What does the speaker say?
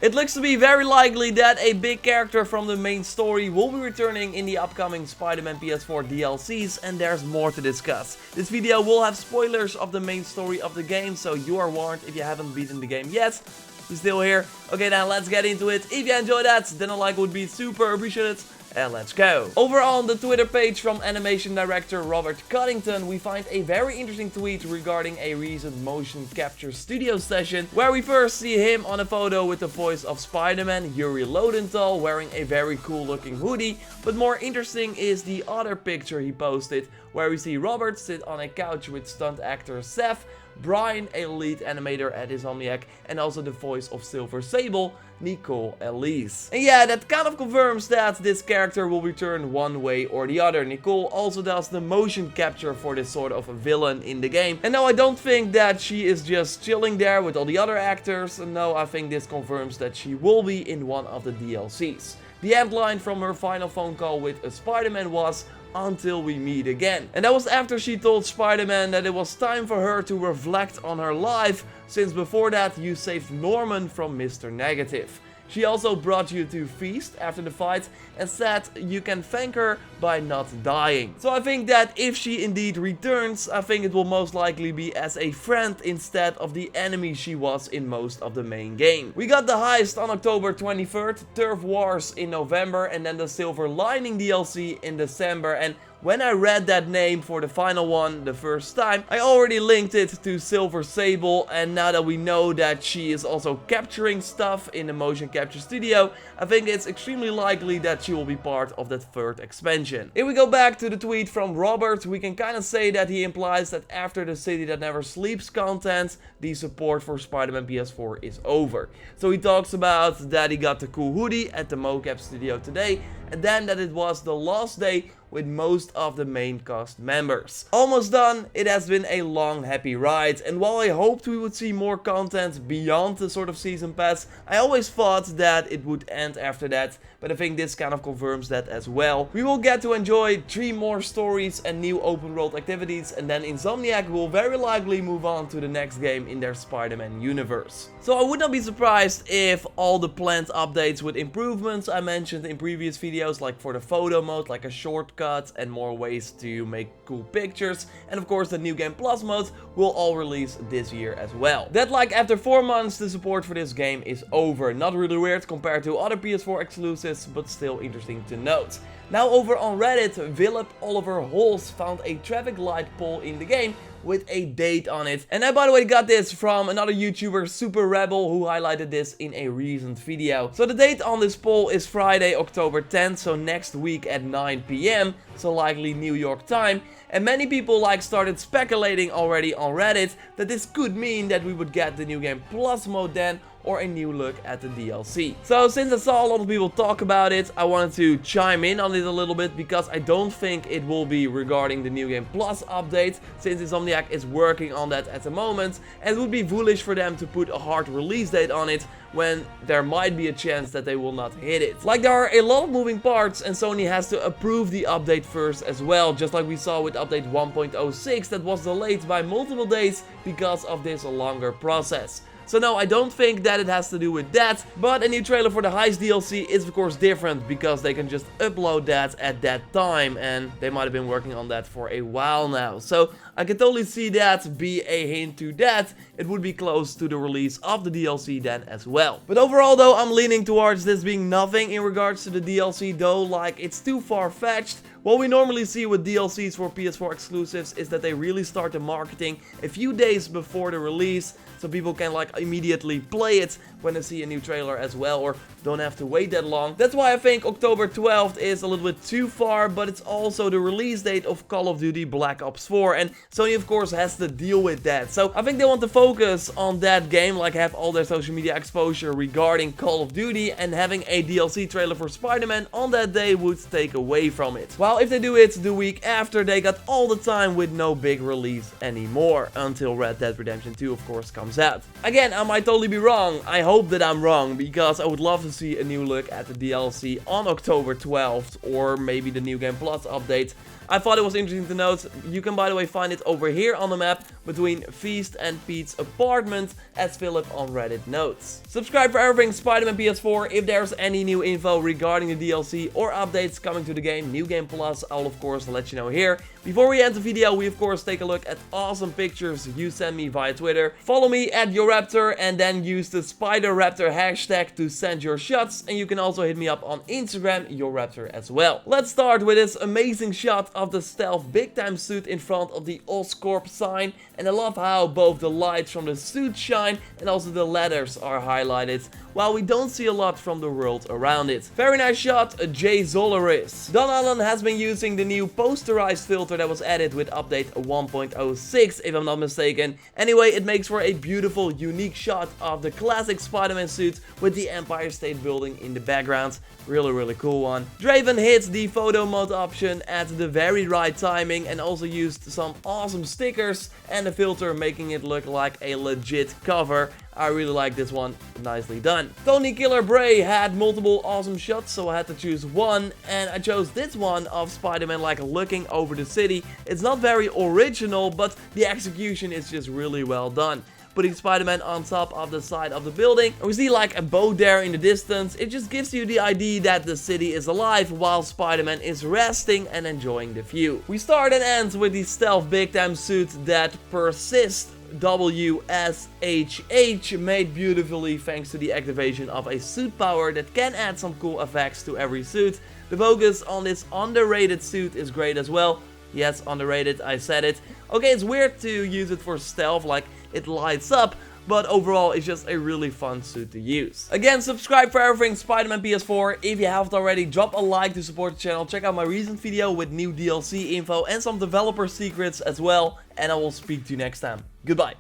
It looks to be very likely that a big character from the main story will be returning in the upcoming Spider-Man PS4 DLCs, and there's more to discuss. This video will have spoilers of the main story of the game, so you are warned if you haven't beaten the game yet. You're still here? Okay, then let's get into it. If you enjoyed that, then a like would be super appreciated. And let's go. Over on the Twitter page from animation director Robert Cuttington, we find a very interesting tweet regarding a recent motion capture studio session, where we first see him on a photo with the voice of Spider-Man, Yuri Lodenthal, wearing a very cool looking hoodie. But more interesting is the other picture he posted, where we see Robert sit on a couch with stunt actor Seth, Brian, a lead animator at Insomniac, and also the voice of Silver Sable, Nicole Elise. And yeah, that kind of confirms that this character will return one way or the other. Nicole also does the motion capture for this sort of a villain in the game. And no, I don't think that she is just chilling there with all the other actors. No, I think this confirms that she will be in one of the DLCs. The end line from her final phone call with a Spider-Man was, "Until we meet again." And that was after she told Spider-Man that it was time for her to reflect on her life, since before that you saved Norman from Mr. Negative. She also brought you to feast after the fight and said you can thank her by not dying. So I think that if she indeed returns, I think it will most likely be as a friend instead of the enemy she was in most of the main game. We got the heist on October 23rd, Turf Wars in November, and then the Silver Lining DLC in December. And when I read that name for the final one the first time, I already linked it to Silver Sable, and now that we know that she is also capturing stuff in the motion capture studio, I think it's extremely likely that she will be part of that third expansion. If we go back to the tweet from Robert, we can kind of say that he implies that after the City That Never Sleeps content, the support for Spider-Man PS4 is over. So he talks about that he got the cool hoodie at the mocap studio today, and then that it was the last day with most of the main cast members. Almost done, it has been a long happy ride, and while I hoped we would see more content beyond the sort of season pass, I always thought that it would end after that, but I think this kind of confirms that as well. We will get to enjoy 3 more stories and new open world activities, and then Insomniac will very likely move on to the next game in their Spider-Man universe. So I would not be surprised if all the planned updates with improvements I mentioned in previous videos, like for the photo mode, like a shortcut and more ways to make cool pictures, and of course the New Game Plus mode, will all release this year as well. That, like, after 4 months the support for this game is over. Not really weird compared to other PS4 exclusives, but still interesting to note. Now over on Reddit, Philip Oliver Holz found a traffic light pole in the game with a date on it. And I, by the way, got this from another YouTuber, Super Rebel, who highlighted this in a recent video. So the date on this poll is Friday, October 10th, so next week at 9 PM, so likely New York time. And many people started speculating already on Reddit that this could mean that we would get the New Game Plus mode then, or a new look at the DLC. So since I saw a lot of people talk about it, I wanted to chime in on it a little bit, because I don't think it will be regarding the New Game Plus update, since Insomniac is working on that at the moment, and it would be foolish for them to put a hard release date on it when there might be a chance that they will not hit it. Like, there are a lot of moving parts, and Sony has to approve the update first as well, just like we saw with update 1.06 that was delayed by multiple days because of this longer process. So no, I don't think that it has to do with that, but a new trailer for the Heist DLC is of course different, because they can just upload that at that time, and they might have been working on that for a while now. So I can totally see that be a hint to that. It would be close to the release of the DLC then as well. But overall though, I'm leaning towards this being nothing in regards to the DLC though, like, it's too far-fetched. What we normally see with DLCs for PS4 exclusives is that they really start the marketing a few days before the release, so people can immediately play it when they see a new trailer as well, or don't have to wait that long. That's why I think October 12th is a little bit too far, but it's also the release date of Call of Duty Black Ops 4, and Sony of course has to deal with that. So I think they want to focus on that game, like have all their social media exposure regarding Call of Duty, and having a DLC trailer for Spider-Man on that day would take away from it. While if they do it the week after, they got all the time with no big release anymore, until Red Dead Redemption 2 of course comes out. Again, I might totally be wrong. I hope that I'm wrong, because I would love to see a new look at the DLC on October 12th, or maybe the New Game Plus update. I thought it was interesting to note. You can, by the way, find it over here on the map between Feast and Pete's apartment, as Philip on Reddit notes. Subscribe for everything Spider-Man PS4. If there's any new info regarding the DLC or updates coming to the game, New Game Plus, I'll of course let you know here. Before we end the video, we of course take a look at awesome pictures you send me via Twitter. Follow me at JorRaptor and then use the SpiderRaptor hashtag to send your shots. And you can also hit me up on Instagram, JorRaptor as well. Let's start with this amazing shot of the stealth big time suit in front of the Oscorp sign. And I love how both the lights from the suit shine and also the letters are highlighted, while we don't see a lot from the world around it. Very nice shot, Jay Zolaris. Don Allen has been using the new posterized filter that was added with update 1.06, if I'm not mistaken. Anyway, it makes for a beautiful, unique shot of the classic Spider-Man suit with the Empire State Building in the background. Really cool one. Draven hit the photo mode option at the very right timing and also used some awesome stickers and the filter, making it look like a legit cover. I really like this one, nicely done. Tony Killer Bray had multiple awesome shots, so I had to choose one, and I chose this one of Spider-Man like looking over the city. It's not very original, but the execution is just really well done. Putting Spider-Man on top of the side of the building, and we see like a boat there in the distance. It just gives you the idea that the city is alive while Spider-Man is resting and enjoying the view. We start and end with the stealth big time suit that persists. WSHH, made beautifully thanks to the activation of a suit power that can add some cool effects to every suit. The focus on this underrated suit is great as well. Yes, underrated, I said it. Okay, it's weird to use it for stealth, like it lights up, but overall it's just a really fun suit to use. Again, subscribe for everything Spider-Man PS4. If you haven't already, drop a like to support the channel. Check out my recent video with new DLC info and some developer secrets as well. And I will speak to you next time. Goodbye.